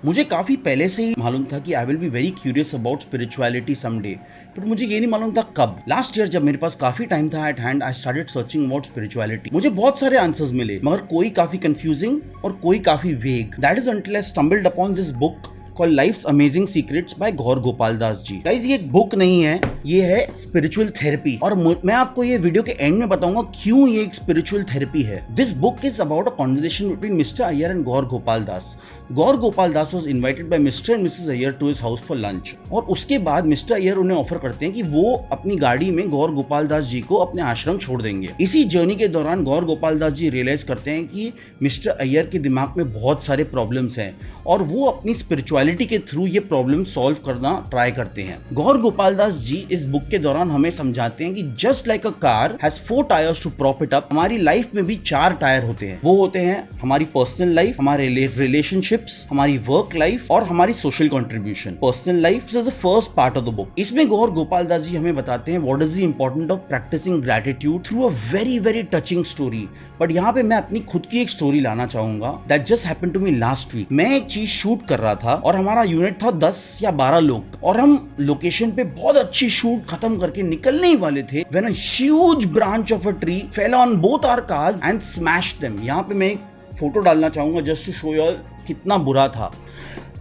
मुझे काफी पहले से ही मालूम था कि I will be very curious about spirituality someday, but मुझे ये नहीं मालूम था कब। लास्ट ईयर जब मेरे पास काफी टाइम था eight hand, I started searching about spirituality. मुझे बहुत सारे आंसर्स मिले, मगर कोई काफी कंफ्यूजिंग और कोई काफी vague. That is until I stumbled upon this book called life's amazing secrets by Gaur Gopal Das ji. Guys ये एक बुक नहीं है, ये है स्पिरिचुअल थेरेपी, और मैं आपको ये वीडियो के एंड में बताऊंगा क्यों ये एक स्पिरिचुअल थेरेपी है। This book is about a conversation between mister Iyer and Gaur Gopal Das. Gaur Gopal Das was invited by mister and missus Iyer to his house for lunch, और उसके बाद मिस्टर अय्यर उन्हें ऑफर करते हैं कि वो अपनी गाड़ी में गौर गोपाल दास जी को अपने आश्रम छोड़ देंगे। इसी जर्नी के दौरान गौर गोपाल दास जी रियलाइज करते हैं कि मिस्टर अय्यर के दिमाग में बहुत सारे प्रॉब्लम्स हैं, और वो अपनी स्पिरिचुअलिटी के थ्रू ये प्रॉब्लम सॉल्व करना ट्राई करते हैं। गौर गोपाल दास जी इस बुक के दौरान हमें समझाते हैं कि just like a car has 4 tyres to prop it up, हमारी लाइफ में भी 4 टायर होते हैं। वो होते हैं हमारी पर्सनल लाइफ, हमारे रिलेशनशिप्स, हमारी वर्क लाइफ और हमारी social contribution. Personal life is the first part of the book. इसमें गौर गोपाल दास जी हमें बताते हैं what is the important of practising gratitude through a very very touching story. But यहाँ पे मैं अपनी खुद की एक स्टोरी लाना चाहूंगा that just happened to me last week. मैं एक चीज शूट कर रहा था और हमारा यूनिट था 10 या 12 लोग, और हम लोकेशन पे बहुत अच्छी शूट खत्म करके निकलने ही वाले थे when a huge branch of a tree fell on both our cars and smashed them. यहाँ पे मैं एक फोटो डालना चाहूंगा just to show you all कितना बुरा था।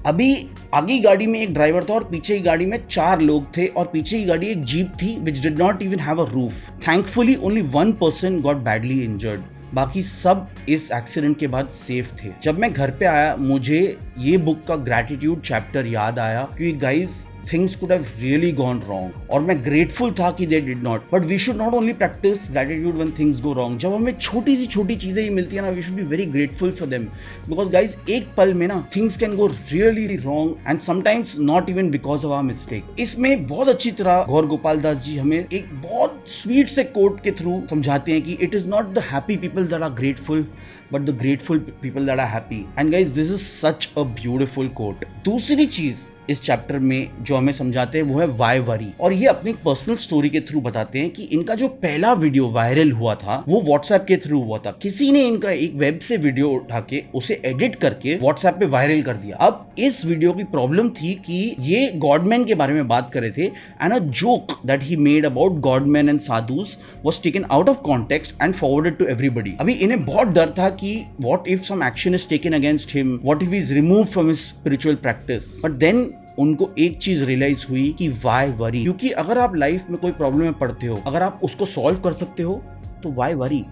अभी आगे गाड़ी में एक ड्राइवर था और पीछे की गाड़ी में 4 लोग थे, और पीछे की गाड़ी एक जीप थी which did not even have a roof. Thankfully only 1 person got badly injured, बाकी सब इस एक्सीडेंट के बाद सेफ थे। जब मैं घर पे आया मुझे ये बुक का ग्रैटिट्यूड चैप्टर याद आया, क्योंकि guys things could have really gone wrong, और मैं grateful था कि they did not, but we should not only practice gratitude when things go wrong। जब हमें छोटी सी छोटी चीजें ही मिलती है ना, we should be very grateful for them, because guys एक पल में ना things can go really wrong and sometimes not even because of our mistake। इसमें बहुत अच्छी तरह गौर गोपाल दास जी हमें एक बहुत स्वीट से कोट के थ्रू समझाते हैं कि it is not the happy people that are grateful but the grateful people that are happy, and guys this is such a beautiful quote। दूसरी चीज इस चैप्टर में जो हमें समझाते हैं वो है वाई वरी, और ये अपनी पर्सनल स्टोरी के थ्रू बताते हैं कि इनका जो पहला वीडियो वायरल हुआ था वो व्हाट्सएप के थ्रू हुआ था। किसी ने इनका एक वेब से वीडियो उठा के उसे एडिट करके व्हाट्सएप पे वायरल कर दिया। अब इस वीडियो की प्रॉब्लम थी कि ये गॉडमैन के बारे में बात कर रहे थे, and a joke that he made about godman and sadhus was taken out of context and forwarded to everybody. अभी इन्हें बहुत डर था कि what if some action is taken against him, what if he is removed from his spiritual practice. But then उनको एक चीज realise हुई कि वाई वरी, क्योंकि अगर आप लाइफ में कोई प्रॉब्लम में पड़ते हो, अगर आप उसको सॉल्व कर सकते हो तो वाई वरी,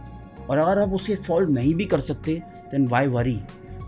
और अगर आप उसे सॉल्व नहीं भी कर सकते then why worry,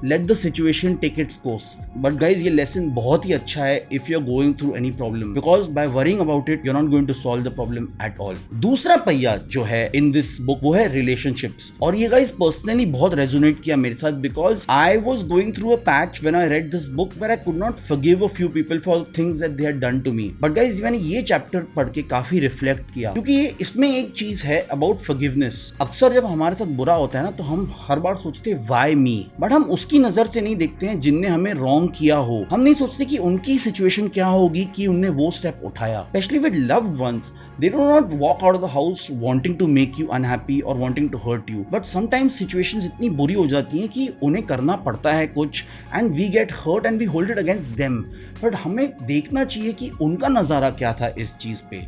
let the situation take its course. But guys ये लेसन बहुत ही अच्छा है if you are going through any problem, because by worrying about it you are not going to solve the problem at all. दूसरा पहिया जो है in this book वो है रिलेशनशिप्स, और ये गाइज पर्सनली बहुत रेजोनेट किया मेरे साथ, because I was going through a patch when I read this book where I could not forgive a few people for things that they had done to me. But guys मैंने ये chapter पढ़ के काफी reflect किया, क्योंकि इसमें एक चीज है अबाउट फॉरगिवनेस। अक्सर जब हमारे साथ बुरा होता है ना तो हम हर बार सोचते हैं व्हाई मी, बट हम उसकी नजर से नहीं देखते हैं जिनने हमें रॉन्ग किया हो। हम नहीं सोचते कि उनकी सिचुएशन क्या होगी कि उनने वो स्टेप उठाया। Specially with loved ones, they do not walk out of the house wanting to make you unhappy or wanting to hurt you, but sometimes situations इतनी बुरी हो जाती हैं कि उन्हें करना पड़ता है कुछ, and we get hurt and we hold it against them। but हमें देखना चाहिए कि उनका नज़ारा क्या था इस चीज़ पे।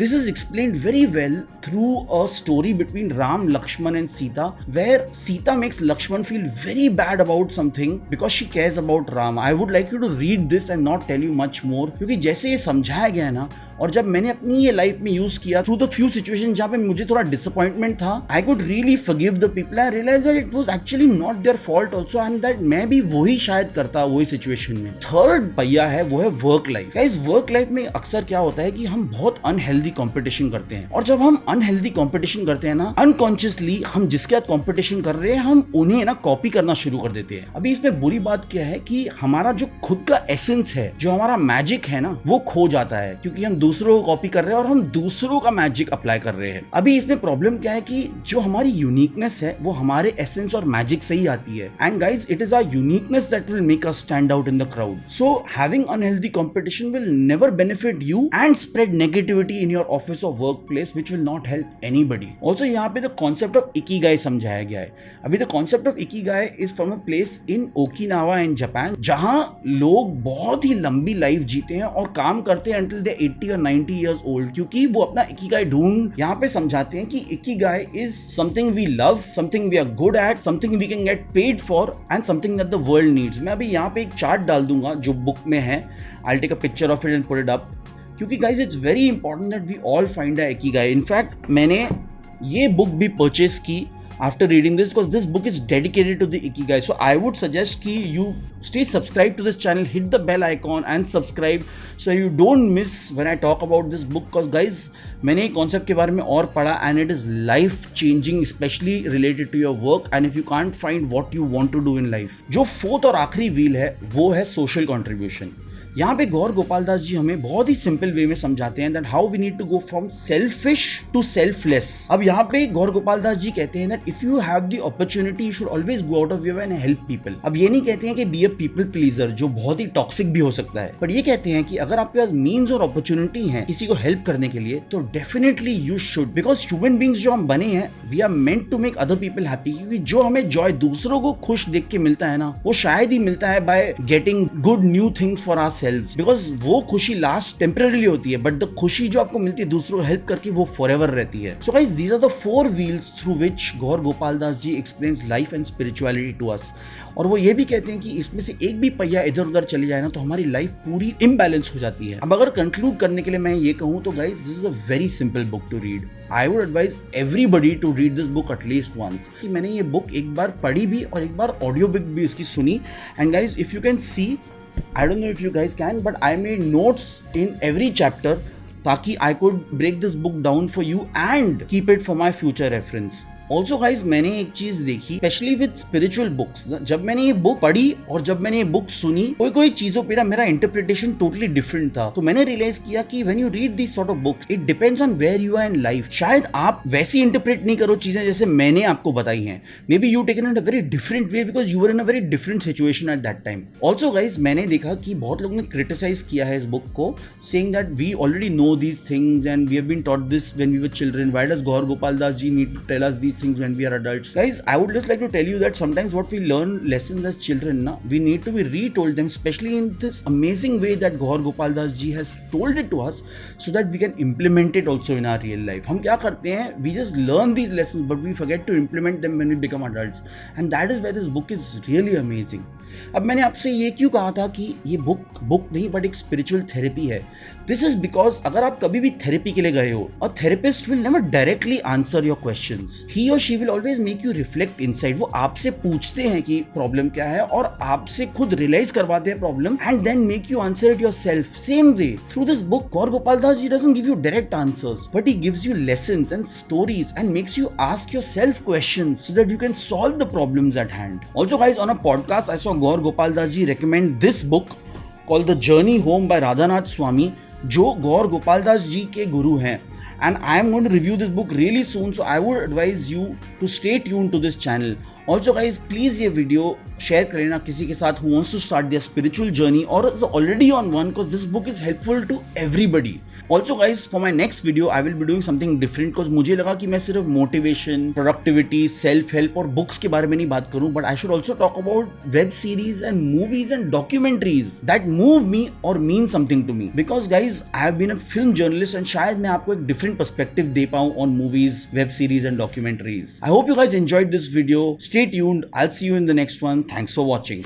This is explained very well through a story between Ram, Lakshman and Sita, where Sita makes Lakshman feel very bad about something because she cares about Ram। I would like you to read this and not tell you much more, क्योंकि जैसे ये समझाया गया है ना, और जब मैंने अपनी ये लाइफ में यूज किया थ्रू द फ्यू सिचुएशन जहाँ पे मुझे थोड़ा डिसअपॉइंटमेंट था, I could really forgive the people. I realise that it was actually not their fault also, and that मैं भी वही शायद करता वही सिचुएशन में। थर्ड पहिया है वो है work life. Guys work life में अक्सर क्या होता है कि हम बहुत अनहेल्दी कंपटीशन करते हैं, और जब हम अनहेल्दी कंपटीशन करते हैं ना, अनकॉन्शियसली हम जिसके साथ कंपटीशन कर रहे हैं हम उन्हें ना कॉपी करना शुरू कर देते हैं। अभी इसमें बुरी बात क्या है कि हमारा जो खुद का एसेंस है, जो हमारा मैजिक है ना, वो खो जाता है, क्योंकि हम दूसरों को कॉपी कर रहे हैं और हम दूसरों का मैजिक अप्लाई कर रहे हैं। अभी इसमें प्रॉब्लम क्या है कि जो हमारी यूनिकनेस है वो हमारे एसेंस और मैजिक से ही आती है। And guys, it is our uniqueness that will make us stand out in the crowd. So having unhealthy competition will never benefit you and spread negativity in your office और work place which will not help anybody. Also यहाँ पे the concept of Ikigai समझाया गया है। अभी the concept of Ikigai is from a place in Okinawa in Japan, जहां लोग बहुत ही लंबी लाइफ जीते हैं और काम करते हैं अंटिल दे 80 और 90 इयर्स ओल्ड, क्योंकि वो अपना इकिगाई ढूंढ यहाँ पे समझाते हैं कि ikigai is something we love, something we are good at, something we can get paid for and something that the world needs. मैं अभी यहाँ पे एक चार्ट डाल दूंगा जो बुक में है। I will take a picture of it and put it up, क्योंकि guys it's very important that we all find a ikigai. In fact मैंने ये बुक भी परचेस की after reading this because this book is dedicated to the ikigai. So I would suggest कि you stay subscribed to this channel, hit the bell icon and subscribe so you don't miss when I talk about this book, because guys मैंने एक concept के बारे में और पढ़ा and it is life changing, especially related to your work and if you can't find what you want to do in life. जो fourth और आखिरी व्हील है वो है social contribution। यहाँ पे गौर गोपाल दास जी हमें बहुत ही सिंपल वे में समझाते हैं that how we need to go from selfish to selfless. अब यहाँ पे गौर गोपाल दास जी कहते हैं that if you have the opportunity you should always go out of your way and help people. अब ये नहीं कहते हैं कि बी अ पीपल प्लीजर, जो बहुत ही टॉक्सिक भी हो सकता है, पर ये कहते हैं कि अगर आपके पास मीन्स और अपॉर्चुनिटी है किसी को हेल्प करने के लिए तो definitely you should, because human beings जो हम बने हैं we are meant to make other people happy. क्योंकि जो हमें जॉय दूसरों को खुश देख के मिलता है ना, वो शायद ही मिलता है by getting good new things for ourselves, because वो खुशी लास्ट टेम्पररी होती है, बट द खुशी जो आपको मिलती है दूसरों को हेल्प करके वो फॉरएवर रहती है। So guys, these are the 4 wheels through which Gaur Gopal Das ji explains life and spirituality to us. और वो ये भी कहते हैं कि इसमें से एक भी पहिया इधर उधर चले जाए ना तो हमारी लाइफ पूरी इम्बैलेंस हो जाती है। अब अगर कंक्लूड करने के लिए मैं ये कहूँ तो guys, this is a very simple book to read. I would advise everybody to read this book at least once. मैंने ये बुक एक बार पढ़ी भी और एक बार ऑडियो बुक भी इसकी सुनी। And guys, if you can see, I don't know if you guys can, but I made notes in every chapter ताकि I could break this book down for you and keep it for my future reference. Also guys, मैंने एक चीज देखी specially with spiritual books, जब मैंने ये book पढ़ी और जब मैंने ये बुक सुनी, कोई चीजों पे ना मेरा इंटरप्रिटेशन टोटली डिफरेंट था। तो मैंने रियलाइज किया कि when you read this sort of books it depends on where you are in life. शायद आप वैसी इंटरप्रेट नहीं करो चीजें जैसे मैंने आपको बताई हैं, may be you taken it a very different way because you were in a very different situation at that time. Also guys, मैंने देखा कि बहुत लोगों ने क्रिटिसाइज किया है इस बुक को, saying that we already know these things and we have been taught this when we were children, why does Gaur Gopal Das ji need to tell us these things when we are adults? Guys, I would just like to tell you that sometimes what we learn lessons as children, na, we need to be retold them, especially in this amazing way that Gaur Gopal Das ji has told it to us, so that we can implement it also in our real life. हम क्या करते हैं? We just learn these lessons, but we forget to implement them when we become adults, and that is where this book is really amazing. अब मैंने आपसे ये क्यों कहा था कि ये बुक नहीं बट एक स्पिरिचुअल थेरेपी है? दिस इज बिकॉज अगर आप कभी भी थेरेपी के लिए गए हो, a therapist will never directly answer your questions. He और she will always make you reflect inside. वो आपसे पूछते हैं कि प्रॉब्लम क्या है और आपसे खुद रियलाइज करवाते हैं problem and then make you answer it yourself. Same way through this book Gaur Gopal Das ji doesn't give you direct answers, but he gives you lessons and stories and makes you ask yourself questions so that you can solve the problems at hand. Also guys, on a podcast I saw Gaur Gopal Das ji recommend this book called The Journey Home by Radhanath Swami, जो गौर गोपाल दास जी के गुरु हैं, and I am going to review this book really soon, so I would advise you to stay tuned to this channel. Also guys, please ये video share करें ना किसी के साथ who wants to start their spiritual journey or is already on one, because this book is helpful to everybody. Also guys, for my next video I will be doing something different, because मुझे लगा कि मैं सिर्फ motivation, productivity, self help और books के बारे में नहीं बात करूं, but I should also talk about web series and movies and documentaries that move me or mean something to me. Because guys, I have been a film journalist and शायद मैं आपको एक different perspective दे पाऊं on movies, web series and documentaries. I hope you guys enjoyed this video. Stay tuned. I'll see you in the next one. Thanks for watching.